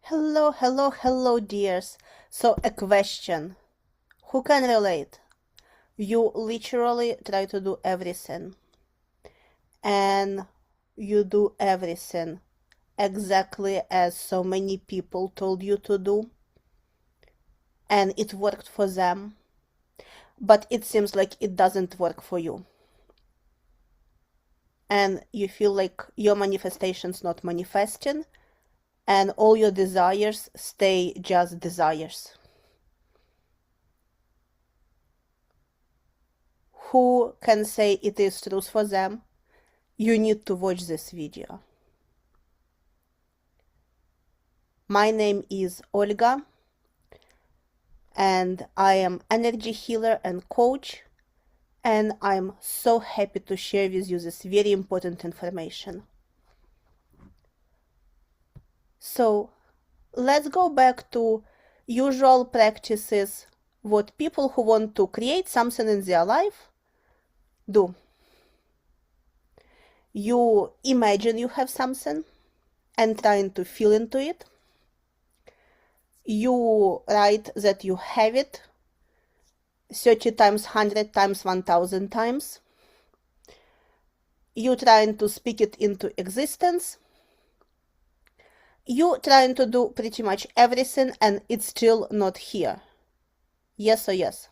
Hello, hello, hello, dears. So, a question. Who can relate? You literally try to do everything, and you do everything exactly as so many people told you to do, and it worked for them, but it seems like it doesn't work for you. And you feel like your manifestation's not manifesting, and all your desires stay just desires. Who can say it is truth for them? You need to watch this video. My name is Olga, and I am energy healer and coach, and I'm so happy to share with you this very important information. So let's go back to usual practices, what people who want to create something in their life do. You imagine you have something and trying to feel into it. You write that you have it 30 times, 100 times, 1000 times. You trying to speak it into existence. You trying to do pretty much everything and it's still not here. Yes or yes?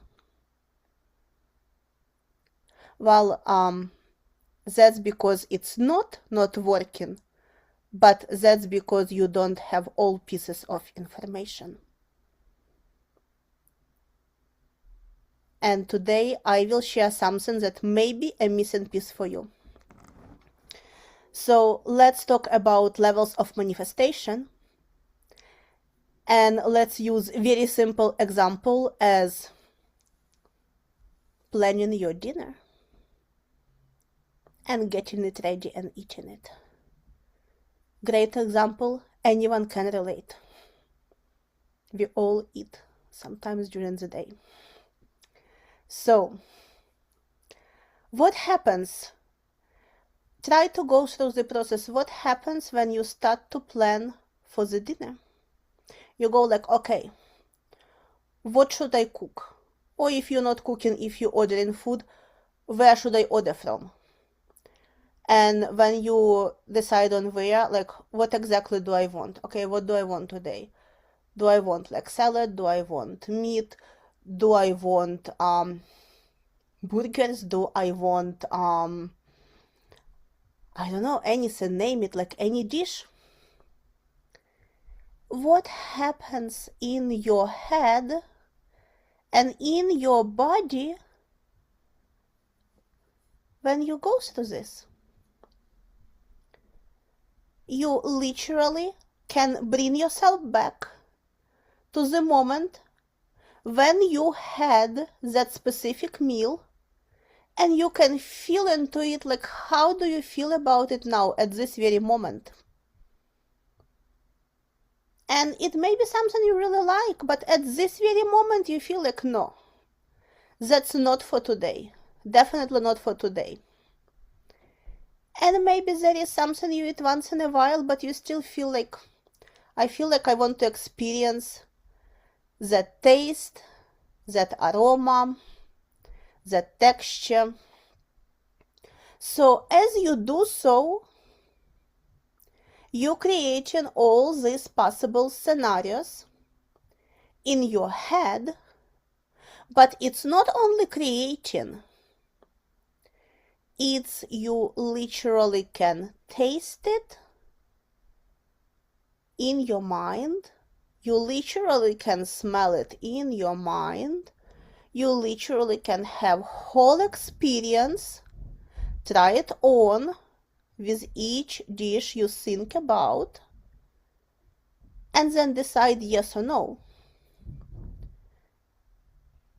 Well, that's because it's not working, but that's because you don't have all pieces of information. And today I will share something that may be a missing piece for you. So let's talk about levels of manifestation. And let's use very simple example as planning your dinner and getting it ready and eating it. Great example, anyone can relate. We all eat sometimes during the day. So, what happens? Try to go through the process. What happens when you start to plan for the dinner? You go like, okay, what should I cook? Or if you're not cooking, if you're ordering food, where should I order from? And when you decide on where, like, what exactly do I want? Okay, what do I want today? Do I want like salad? Do I want meat? Do I want burgers? Do I want I don't know, anything, name it, like any dish? What happens in your head and in your body when you go through this? You literally can bring yourself back to the moment when you had that specific meal, and you can feel into it, like, how do you feel about it now at this very moment? And it may be something you really like, but at this very moment you feel like, no, that's not for today. Definitely not for today. And maybe there is something you eat once in a while, but you still feel like, I feel like I want to experience that taste, that aroma, that texture. So as you do so, you're creating all these possible scenarios in your head, but it's not only creating, it's you literally can taste it in your mind, you literally can smell it in your mind, you literally can have whole experience, try it on with each dish you think about, and then decide yes or no.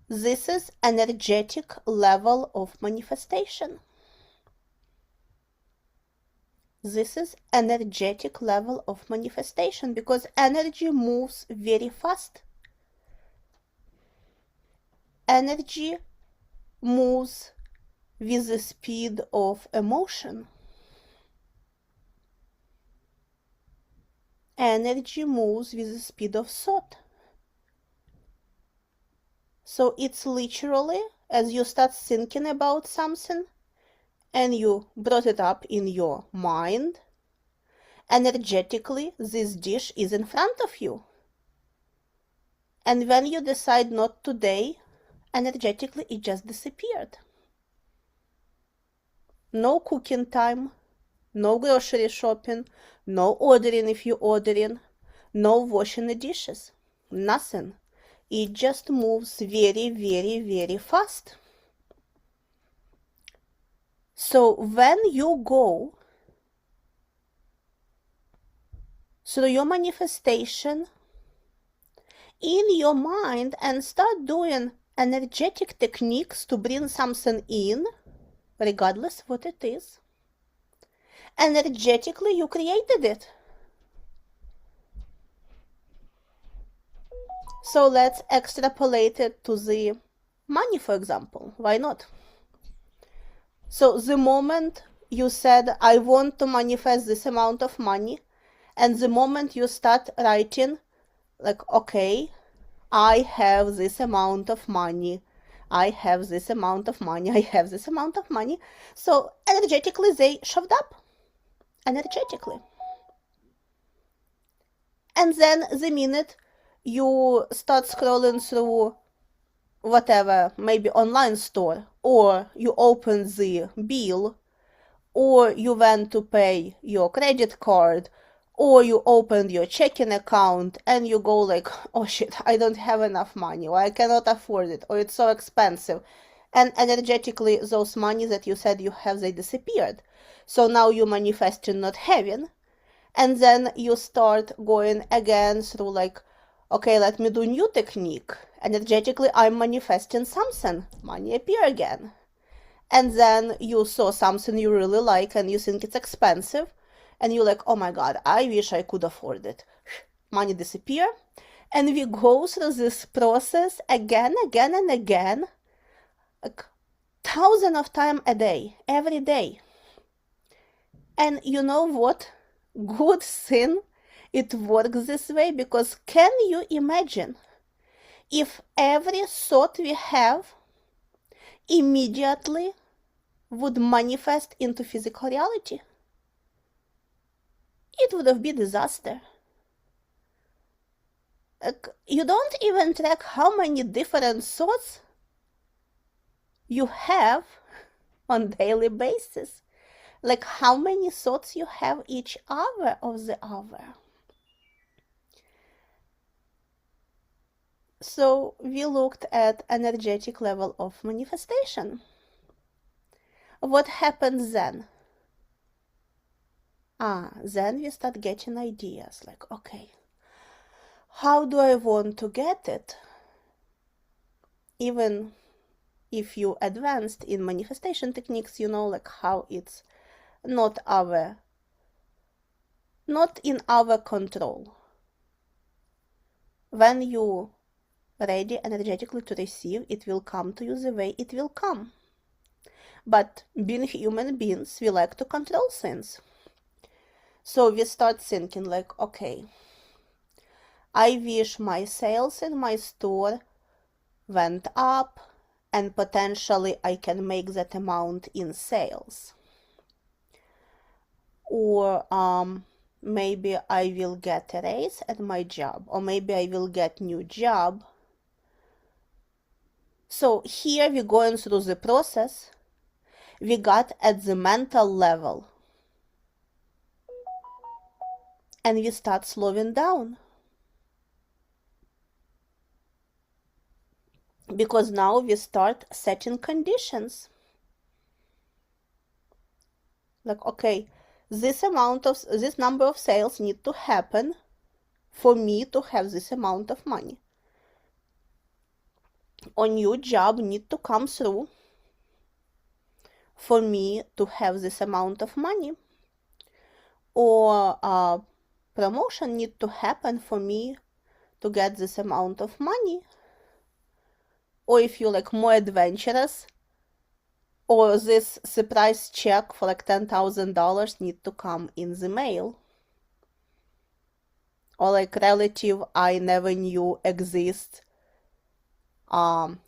This is energetic level of manifestation. This is energetic level of manifestation because energy moves very fast. Energy moves with the speed of emotion. energy moves with the speed of thought. So it's literally, as you start thinking about something and you brought it up in your mind, energetically this dish is in front of you. And when you decide not today, energetically it just disappeared. No cooking time, no grocery shopping, no ordering if you're ordering, no washing the dishes, nothing. It just moves very, very, very fast. So when you go through your manifestation in your mind and start doing energetic techniques to bring something in, regardless what it is, energetically you created it. So let's extrapolate it to the money, for example. Why not? So the moment you said, I want to manifest this amount of money, and the moment you start writing, like, okay, I have this amount of money, I have this amount of money, I have this amount of money. So energetically they shoved up. Energetically. And then the minute you start scrolling through whatever, maybe online store, or you open the bill, or you went to pay your credit card, or you opened your checking account and you go like, oh shit, I don't have enough money, or I cannot afford it, or it's so expensive. And energetically those money that you said you have, they disappeared. So now you're manifesting not having. And then you start going again through like, okay, let me do new technique. Energetically, I'm manifesting something. Money appear again. And then you saw something you really like and you think it's expensive. And you're like, oh my God, I wish I could afford it. Money disappear. And we go through this process again and again. Like thousands of times a day, every day. And you know what? Good thing it works this way, because can you imagine if every thought we have immediately would manifest into physical reality? It would have been disaster. You don't even track how many different thoughts you have on daily basis. Like how many thoughts you have each hour of the hour. So we looked at energetic level of manifestation. What happens then? Then we start getting ideas like, okay, how do I want to get it? Even if you advanced in manifestation techniques, you know like how it's not in our control. When you ready energetically to receive, it will come to you the way it will come. But being human beings, we like to control things. So we start thinking like, okay, I wish my sales in my store went up and potentially I can make that amount in sales. Or maybe I will get a raise at my job, or maybe I will get new job. So here we're going through the process we got at the mental level. And we start slowing down. Because now we start setting conditions. Like, okay, this number of sales need to happen for me to have this amount of money. Or new job need to come through for me to have this amount of money. Or promotion need to happen for me to get this amount of money. Or if you're like more adventurous, or this surprise check for like $10,000 need to come in the mail. or like relative I never knew exists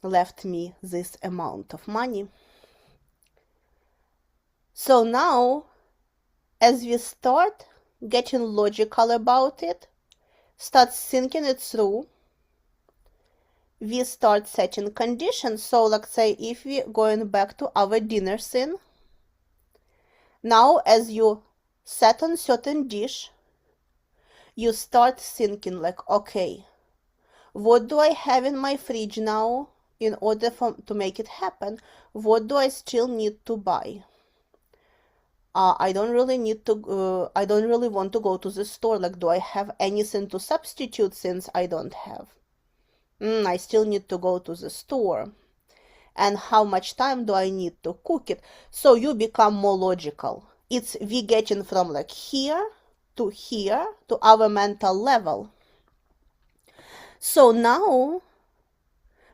left me this amount of money. So now, as we start getting logical about it, start thinking it through, we start setting conditions. So let's say if we're going back to our dinner scene, now as you set on certain dish, you start thinking like, okay, what do I have in my fridge now in order to make it happen? What do I still need to buy? I don't really want to go to the store. Like, do I have anything to substitute since I don't have? I still need to go to the store. And how much time do I need to cook it? So you become more logical. It's we getting from like here to our mental level. So now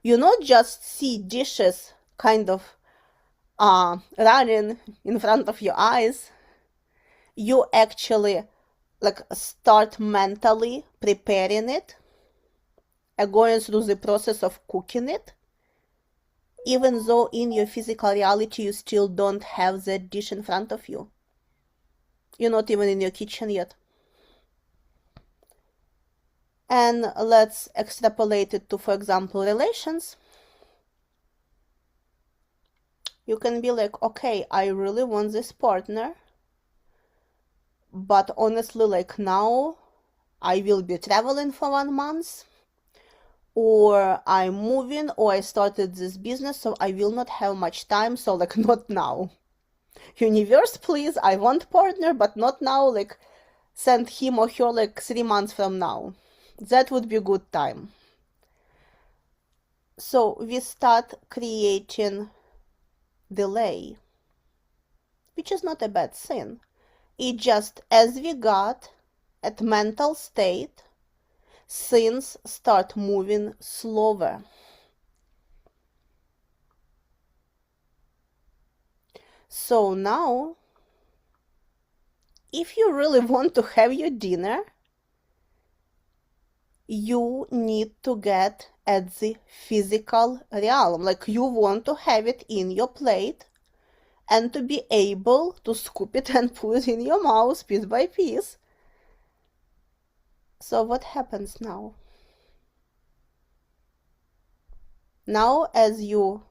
you not just see dishes kind of running in front of your eyes, you actually like start mentally preparing it and going through the process of cooking it, even though in your physical reality you still don't have that dish in front of you. You're not even in your kitchen yet. And let's extrapolate it to, for example, relations. You can be like, okay, I really want this partner, but honestly, like now I will be traveling for 1 month, or I'm moving, or I started this business, so I will not have much time, so like not now. Universe, please, I want partner, but not now, like send him or her like 3 months from now. That would be a good time. So we start creating delay, which is not a bad thing. It just, as we got at mental state, things start moving slower. So now, if you really want to have your dinner, you need to get at the physical realm. Like you want to have it in your plate and to be able to scoop it and put it in your mouth piece by piece. So what happens now? Now as you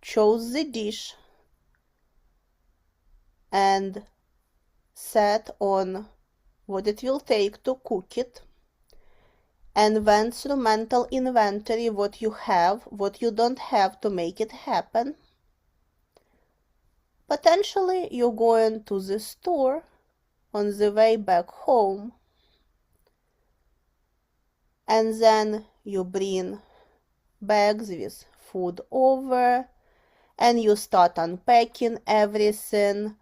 chose the dish and set on what it will take to cook it, and went through mental inventory what you have, what you don't have to make it happen, potentially you're going to the store on the way back home, and then you bring bags with food over, and you start unpacking everything.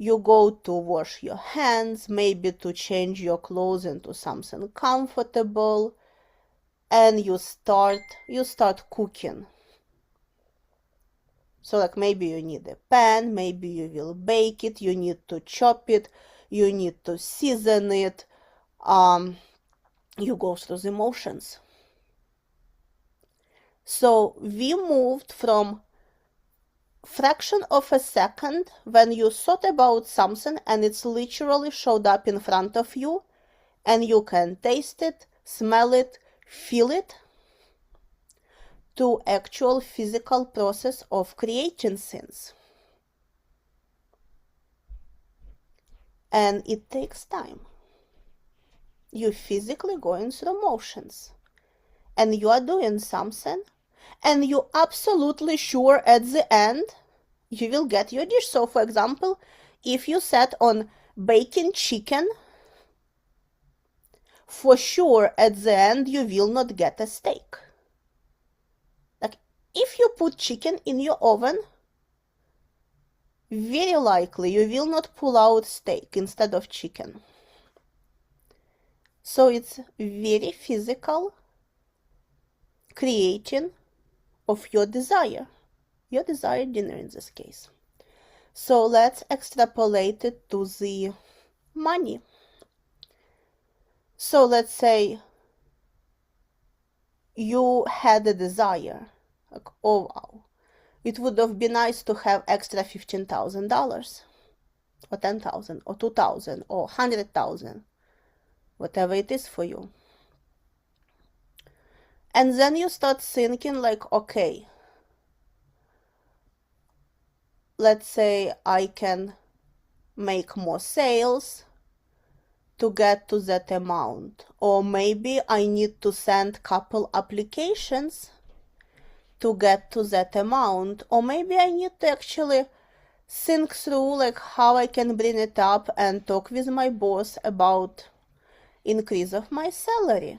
You go to wash your hands, maybe to change your clothes into something comfortable, and you start cooking. So like maybe you need a pan, maybe you will bake it, you need to chop it, you need to season it, you go through the motions. So we moved from fraction of a second when you thought about something and it's literally showed up in front of you and you can taste it, smell it, feel it, to actual physical process of creating things. And it takes time. You're physically going through motions and you are doing something and you're absolutely sure at the end you will get your dish. So for example, if you set on baking chicken, for sure at the end you will not get a steak. Like if you put chicken in your oven, very likely you will not pull out steak instead of chicken. So it's very physical creating of your desired dinner in this case. So let's extrapolate it to the money. So let's say you had a desire, like, oh wow, it would have been nice to have extra $15,000 or 10,000 or 2,000 or 100,000, whatever it is for you. And then you start thinking like, okay, let's say I can make more sales to get to that amount, or maybe I need to send couple applications to get to that amount, or maybe I need to actually think through like how I can bring it up and talk with my boss about increase of my salary.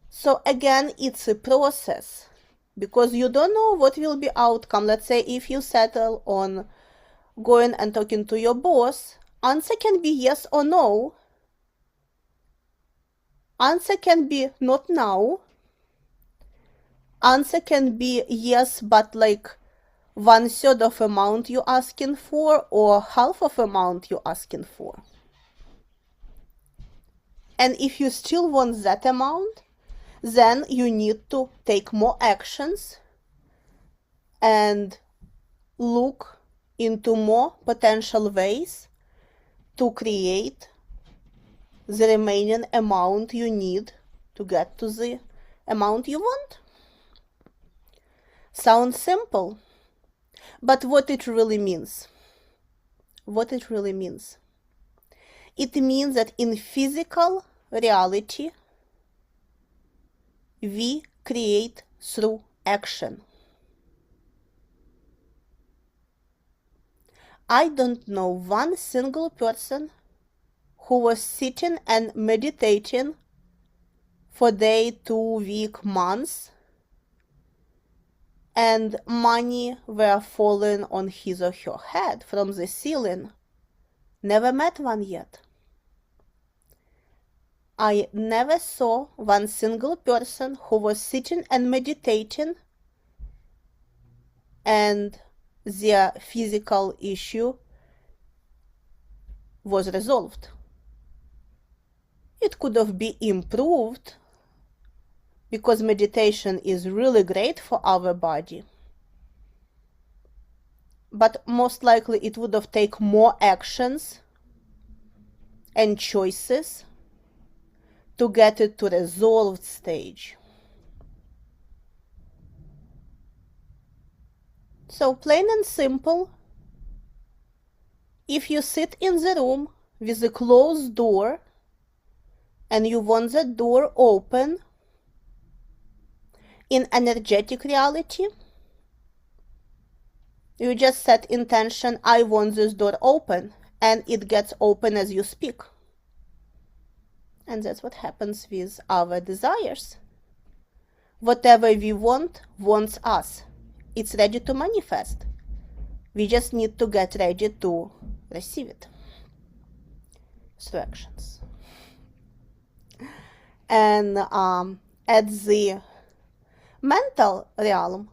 So again, it's a process, because you don't know what will be outcome. Let's say if you settle on going and talking to your boss, answer can be yes or no. Answer can be not now. Answer can be yes, but like 1/3 of amount you're asking for, or half of amount you're asking for. And if you still want that amount, then you need to take more actions and look into more potential ways to create the remaining amount you need to get to the amount you want. Sounds simple, but what it really means? It means that in physical reality, we create through action. I don't know one single person who was sitting and meditating for day, 2 week, months, and money were falling on his or her head from the ceiling. Never met one yet. I never saw one single person who was sitting and meditating and their physical issue was resolved. It could have been improved, because meditation is really great for our body. But most likely it would have taken more actions and choices to get it to resolved stage. So plain and simple, if you sit in the room with a closed door and you want the door open, in energetic reality, you just set intention, I want this door open, and it gets open as you speak. And that's what happens with our desires. Whatever we want, wants us. It's ready to manifest. We just need to get ready to receive it through actions. And at the mental realm,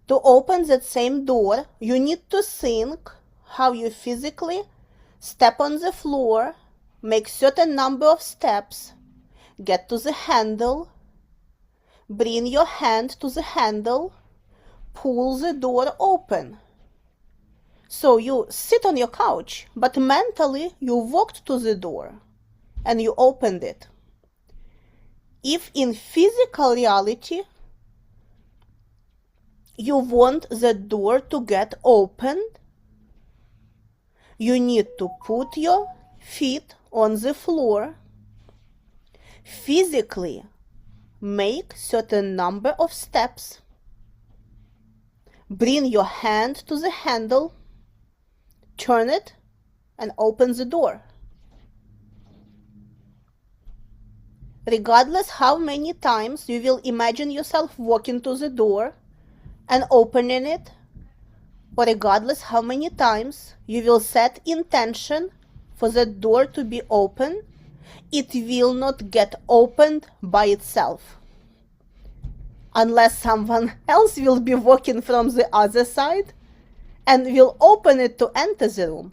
to open that same door, you need to think how you physically step on the floor, make certain number of steps, get to the handle, bring your hand to the handle, pull the door open. So you sit on your couch, but mentally you walked to the door and you opened it. If in physical reality you want the door to get opened, you need to put your feet on the floor, physically make certain number of steps, bring your hand to the handle, turn it, and open the door. Regardless how many times you will imagine yourself walking to the door and opening it, or regardless how many times you will set intention for the door to be open, it will not get opened by itself. Unless someone else will be walking from the other side and will open it to enter the room.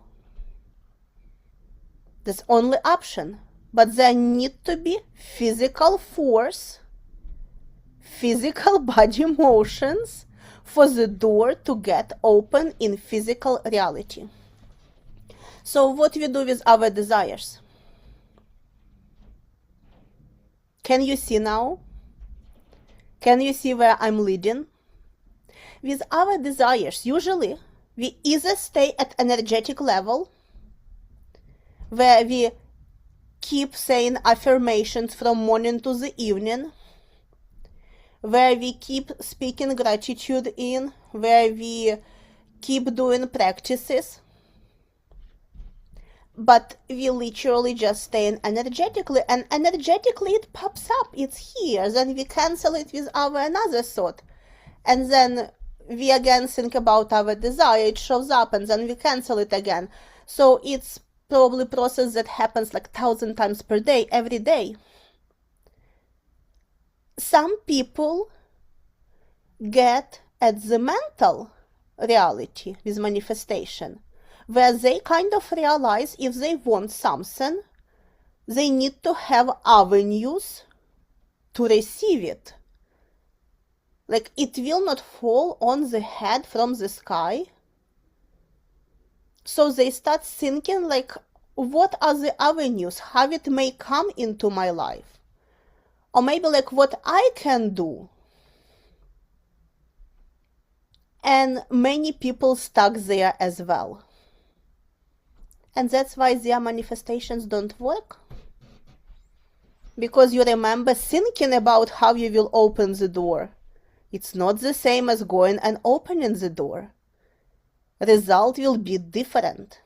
That's only option. But there need to be physical force, physical body motions for the door to get open in physical reality. So what we do with our desires? Can you see now? Can you see where I'm leading? With our desires, usually we either stay at energetic level, where we keep saying affirmations from morning to the evening, where we keep speaking gratitude in, where we keep doing practices, but we literally just stay in energetically, and energetically it pops up, it's here, then we cancel it with our another thought, and then we again think about our desire, it shows up, and then we cancel it again. So it's probably a process that happens like 1,000 times per day, every day. Some people get at the mental reality with manifestation, where they kind of realize if they want something, they need to have avenues to receive it. Like, it will not fall on the head from the sky. So they start thinking like, what are the avenues, how it may come into my life? Or maybe like what I can do. And many people stuck there as well. And that's why their manifestations don't work. Because you remember thinking about how you will open the door. It's not the same as going and opening the door. Result will be different.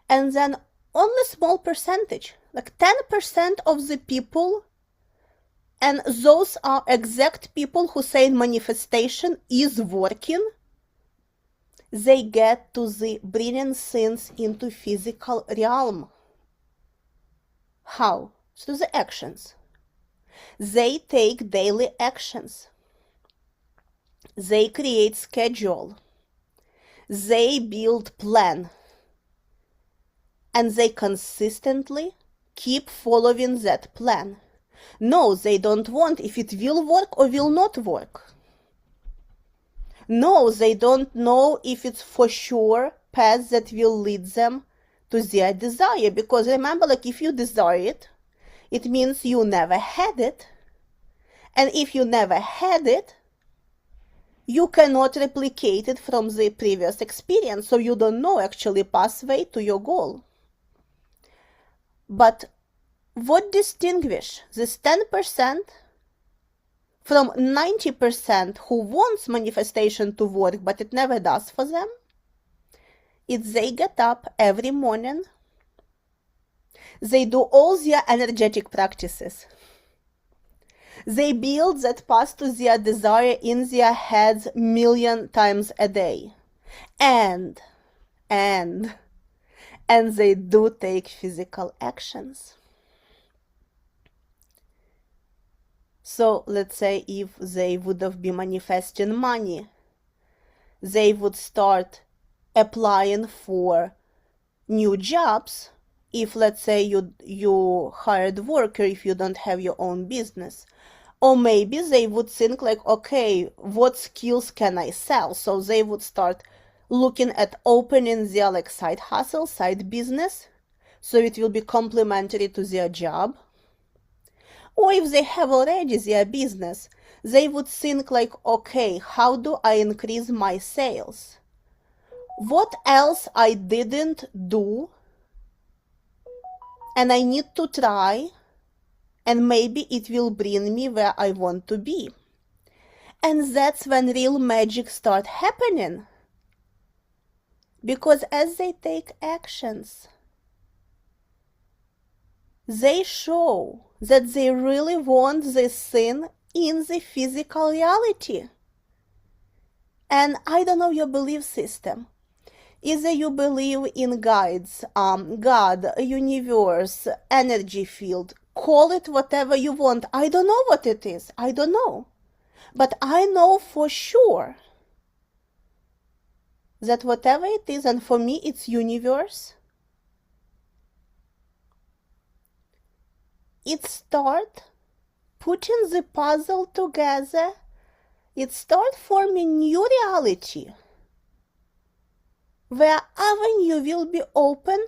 And then only small percentage, like 10% of the people, and those are exact people who say manifestation is working, they get to the bringing things into physical realm. How? Through the actions. They take daily actions. They create schedule. They build plan. And they consistently keep following that plan. No, they don't want if it will work or will not work. No, they don't know if it's for sure path that will lead them to their desire. Because remember, like, if you desire it, it means you never had it. And if you never had it, you cannot replicate it from the previous experience. So you don't know actually pathway to your goal. But what distinguishes this 10% from 90% who wants manifestation to work, but it never does for them? It's they get up every morning, they do all their energetic practices, they build that path to their desire in their heads 1,000,000 times a day, and they do take physical actions. So let's say if they would have been manifesting money, they would start applying for new jobs. If let's say you hired worker, if you don't have your own business, or maybe they would think like, okay, what skills can I sell? So they would start looking at opening their like side hustle, side business, so it will be complementary to their job. Or if they have already their business, they would think like, okay, how do I increase my sales? What else I didn't do and I need to try, and maybe it will bring me where I want to be. And that's when real magic starts happening. Because as they take actions, they show that they really want this thing in the physical reality. And I don't know your belief system. Either you believe in guides, God, universe, energy field, call it whatever you want. I don't know what it is. I don't know. But I know for sure that whatever it is, and for me it's universe, it start putting the puzzle together. It start forming new reality where avenue will be open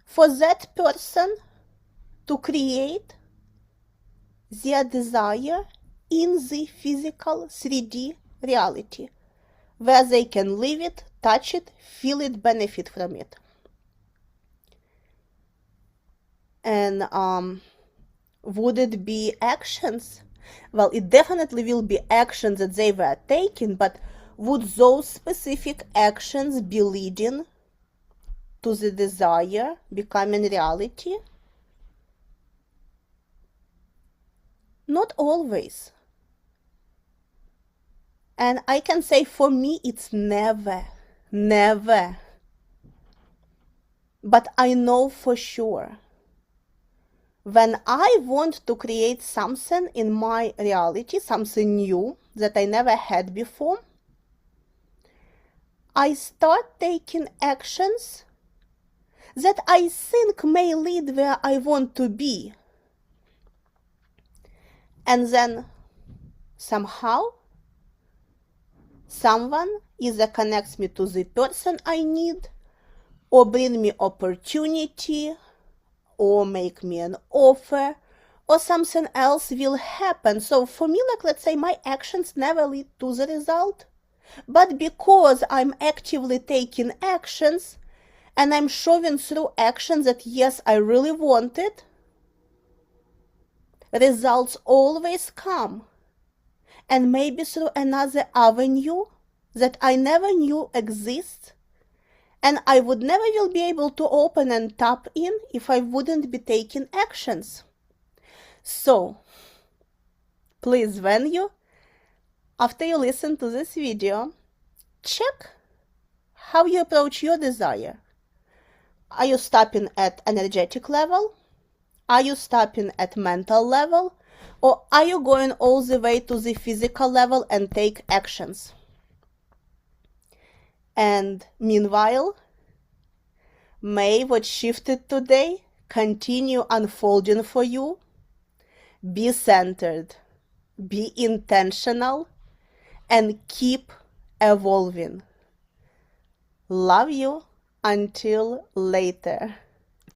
for that person to create their desire in the physical 3D reality, where they can live it, touch it, feel it, benefit from it. And would it be actions? Well, it definitely will be actions that they were taking, but would those specific actions be leading to the desire becoming reality? Not always. And I can say for me, it's never. But I know for sure, when I want to create something in my reality, something new that I never had before, I start taking actions that I think may lead where I want to be. And then somehow, someone either connects me to the person I need, or bring me opportunity, or make me an offer, or something else will happen. So for me, like, let's say my actions never lead to the result, but because I'm actively taking actions and I'm showing through actions that yes, I really want it, results always come, and maybe through another avenue that I never knew exists, and I would never will be able to open and tap in if I wouldn't be taking actions. So, please, after you listen to this video, check how you approach your desire. Are you stopping at energetic level? Are you stopping at mental level? Or are you going all the way to the physical level and take actions? And meanwhile, may what shifted today continue unfolding for you. Be centered, be intentional, and keep evolving. Love you. Until later.